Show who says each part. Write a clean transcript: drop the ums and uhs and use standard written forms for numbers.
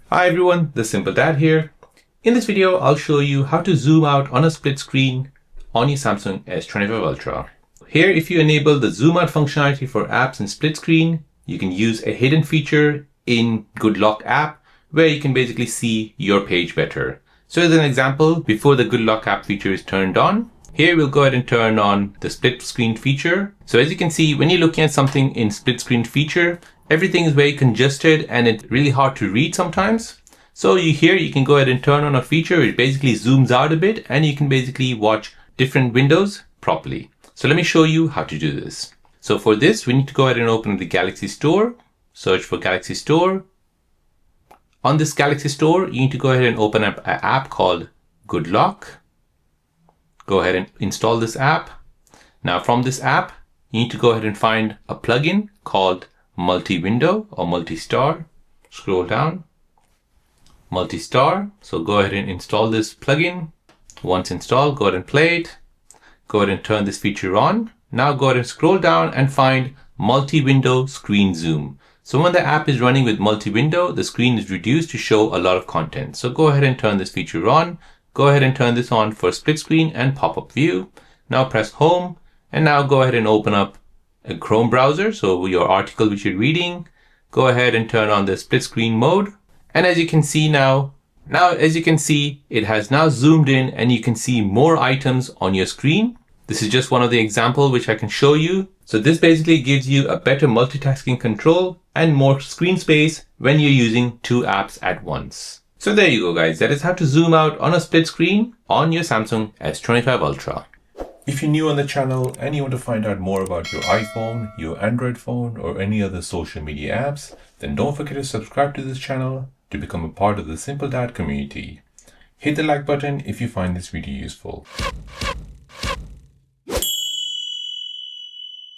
Speaker 1: Hi everyone, the Simple Dad here. In this video, I'll show you how to zoom out on a split screen on your Samsung S25 Ultra. Here, if you enable the zoom out functionality for apps in split screen, you can use a hidden feature in Good Lock app where you can basically see your page better. So as an example, before the Good Lock app feature is turned on, here we'll go ahead and turn on the split screen feature. So as you can see, when you're looking at something in split screen feature, everything is very congested and it's really hard to read sometimes. So you can go ahead and turn on a feature. It basically zooms out a bit and you can basically watch different windows properly. So let me show you how to do this. So for this, we need to go ahead and open the Galaxy Store, search for Galaxy Store. On this Galaxy Store, you need to go ahead and open up an app called Good Lock. Go ahead and install this app. Now from this app, you need to go ahead and find a plugin called multi-window or multi-star. Scroll down, multi-star. So go ahead and install this plugin. Once installed, go ahead and play it. Go ahead and turn this feature on. Now go ahead and scroll down and find multi-window screen zoom. So when the app is running with multi-window, the screen is reduced to show a lot of content. So go ahead and turn this feature on. Go ahead and turn this on for split screen and pop-up view. Now press home and now go ahead and open up a Chrome browser. So your article which you're reading, go ahead and turn on the split screen mode. And as you can see it has now zoomed in and you can see more items on your screen. This is just one of the examples which I can show you. So this basically gives you a better multitasking control and more screen space when you're using two apps at once. So there you go guys, that is how to zoom out on a split screen on your Samsung S25 Ultra.
Speaker 2: If you're new on the channel and you want to find out more about your iPhone, your Android phone, or any other social media apps, then don't forget to subscribe to this channel to become a part of the Simple Dad community. Hit the like button if you find this video useful.